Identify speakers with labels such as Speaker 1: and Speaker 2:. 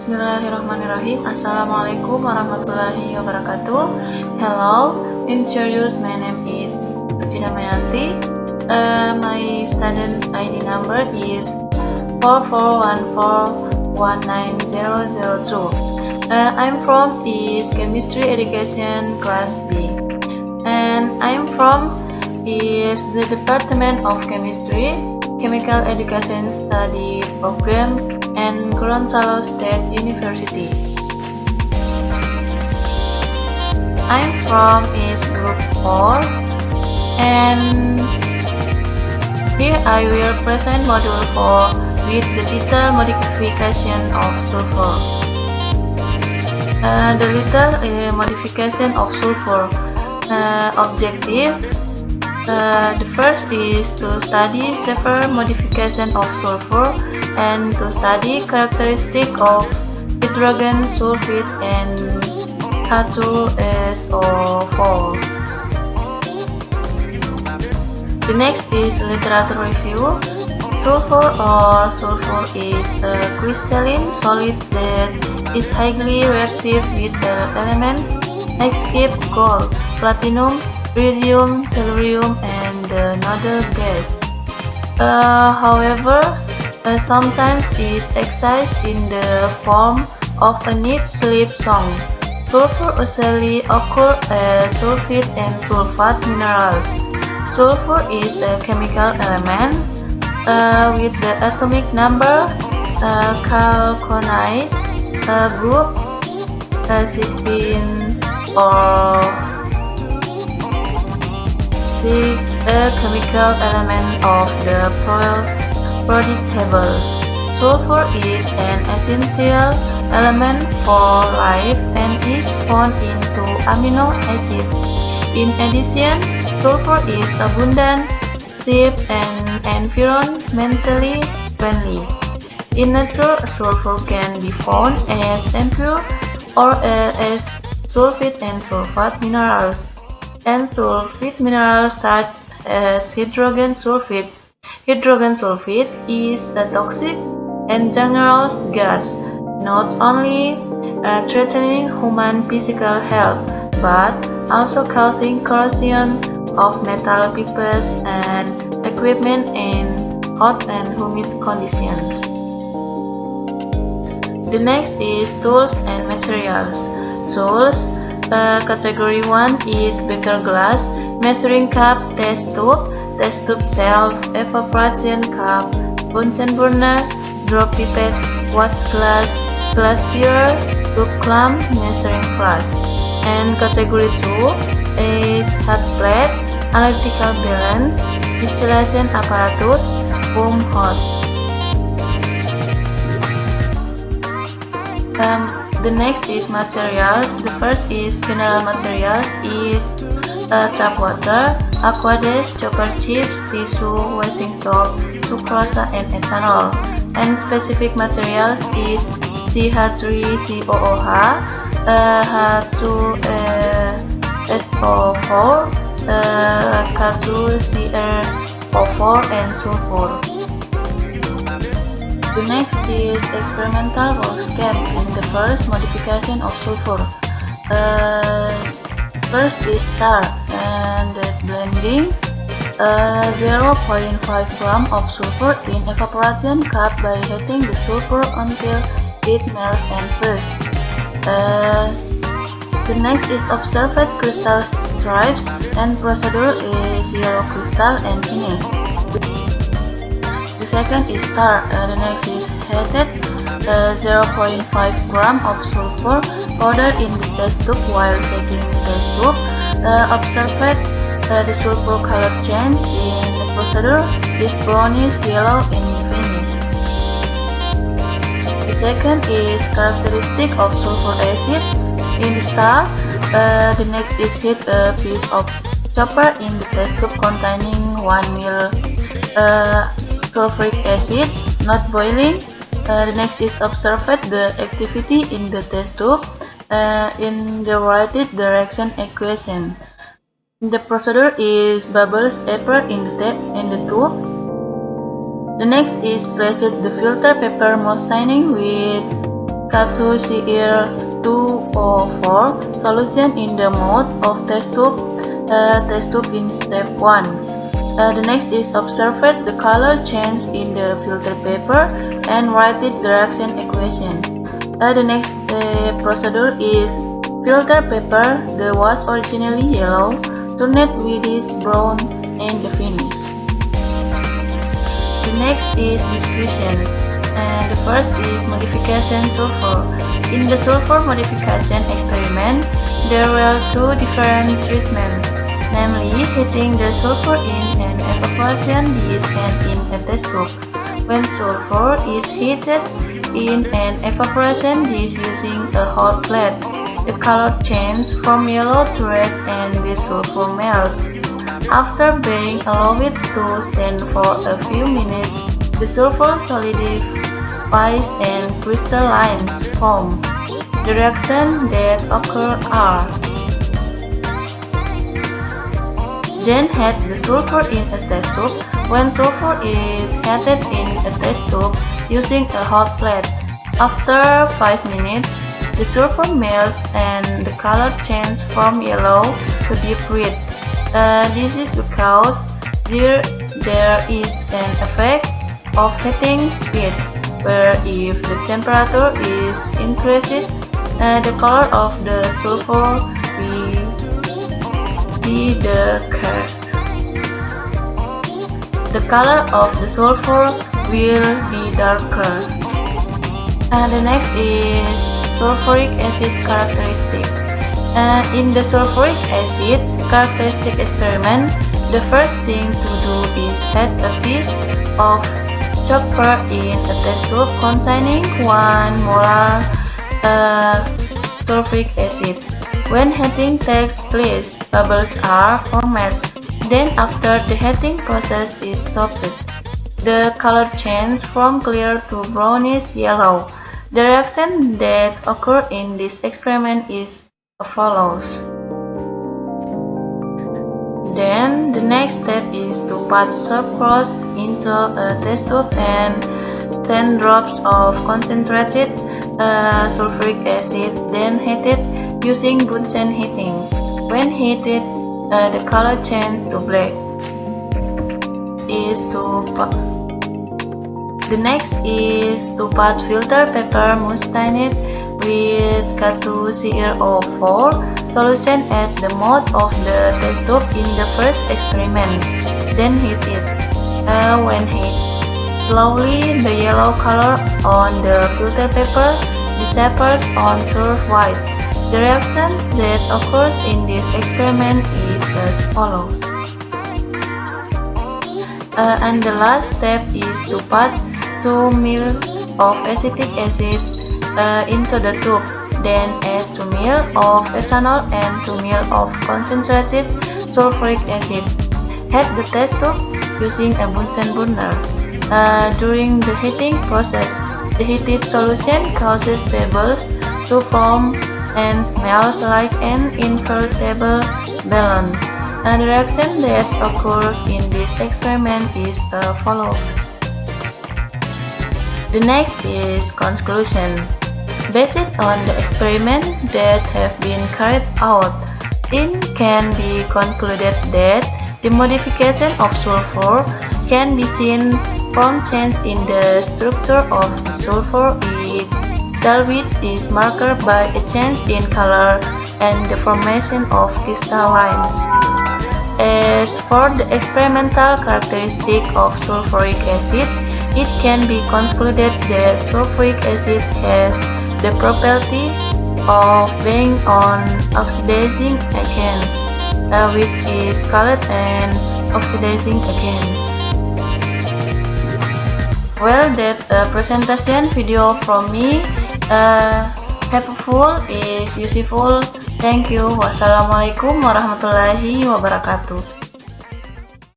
Speaker 1: Bismillahirrahmanirrahim. Assalamualaikum warahmatullahi wabarakatuh. Hello, introduce. My name is Suci Damayanti. My student ID number is 4414190002. I'm from is Chemistry Education Class B, and I'm from is the Department of Chemistry, Chemical Education Study Program, and Gorontalo State University. I'm from is Group 4, and here I will present Module 4 with the detailed modification of sulfur. The little modification of sulfur objective. The first is to study several modification of sulfur and to study characteristic of hydrogen sulfide and H2SO4. The next is literature review. Sulfur is a crystalline solid that is highly reactive with elements except gold, platinum, iridium, tellurium, and another gas. However, sometimes is excised in the form of a neat slip song. Sulfur usually occur as sulfide and sulfate minerals. Sulfur is a chemical element with the atomic number chalconite group 16 or 6, a chemical element of the periodic table. Sulfur is an essential element for life and is found into amino acids. In addition, sulfur is abundant, cheap, and environmentally friendly. In nature, sulfur can be found as impure or as sulfide and sulfate minerals, and sulfide minerals such as hydrogen sulfide. Hydrogen sulfide is a toxic and dangerous gas, not only threatening human physical health, but also causing corrosion of metal pipes and equipment in hot and humid conditions. The next is tools and materials. Tools. Category 1 is beaker glass, measuring cup, test tube shelf, evaporation cup, Bunsen burner, drop pipette, watch glass, glass stirrer, tube clamp, measuring flask. And category 2 is hot plate, analytical balance, distillation apparatus, boom hot. The next is materials. The first is general materials is tap water, aqueduct, chopper chips, tissue, washing soap, sucrose, and ethanol. And specific materials is CH3COOH, H2SO4, K2CrO4, and sulfur. The next is experimental workscape in the first modification of sulfur. First is STAR and blending 0.5 gram of sulfur in evaporation cup by heating the sulfur until it melts and bursts. The next is observed crystal stripes and procedure is yellow crystal and finish. The second is STAR. The next is heated 0.5 gram of sulfur powder in the test tube. While shaking the test tube, observed the sulfur color change in the procedure is brownish yellow in finish. The second is characteristic of sulfur acid in the STAR. The next is heat a piece of chopper in the test tube containing 1 ml sulfuric acid, not boiling. The next is observed the activity in the test tube in the right direction equation. The procedure is bubbles appear in the tube. The next is place the filter paper moistening with K2Cr2O4 solution in the mode of test tube in step 1. The next is observe the color change in the filter paper and write the direction equation. The next procedure is filter paper that was originally yellow, turn it with this brown and the finish. The next is discussion. The first is modification sulfur. In the sulfur modification experiment, there were two different treatments, namely heating the sulfur in an evaporation dish and in a test tube. When sulfur is heated in an evaporation dish using a hot plate, the color changes from yellow to red and the sulfur melts. After being allowed to stand for a few minutes, the sulfur solidifies and crystallines form. The reactions that occur are: then heat the sulfur in a test tube. When sulfur is heated in a test tube using a hot plate, after 5 minutes, the sulfur melts and the color changes from yellow to deep red. This is because there is an effect of heating speed, where if the temperature is increased, the color of the sulfur will be darker. The color of the sulfur will be darker. The next is sulfuric acid characteristic. In the sulfuric acid characteristic experiment, the first thing to do is add a piece of copper in a test tube containing 1 molar sulfuric acid. When heating takes place, bubbles are formed. Then after the heating process is stopped, the color changes from clear to brownish yellow. The reaction that occurs in this experiment is as follows. Then the next step is to put sucrose into a test tube and 10 drops of concentrated sulfuric acid, then heated using Bunsen heating. When heated, the color changes to black. The next is to put filter paper moistened with K2Cr4 solution at the mouth of the test tube in the first experiment, then heat it. When heat, slowly the yellow color on the filter paper disappears on turf white. The reactions that occurs in this experiment is as follows. And the last step is to put 2 ml of acetic acid into the tube, then add 2 ml of ethanol and 2 ml of concentrated sulfuric acid. Heat the test tube using a Bunsen burner. During the heating process, the heated solution causes bubbles to form and smells like an invertible balloon. The reaction that occurs in this experiment is as follows. The next is conclusion. Based on the experiment that have been carried out, it can be concluded that the modification of sulfur can be seen from change in the structure of the sulfur itself, which is marked by a change in color and the formation of crystallines. As for the experimental characteristic of sulfuric acid, it can be concluded that sulfuric acid has the property of being an oxidizing agent, which is called an oxidizing agent. Well, that's a presentation video from me. Helpful is useful. Thank you. Wassalamualaikum warahmatullahi wabarakatuh.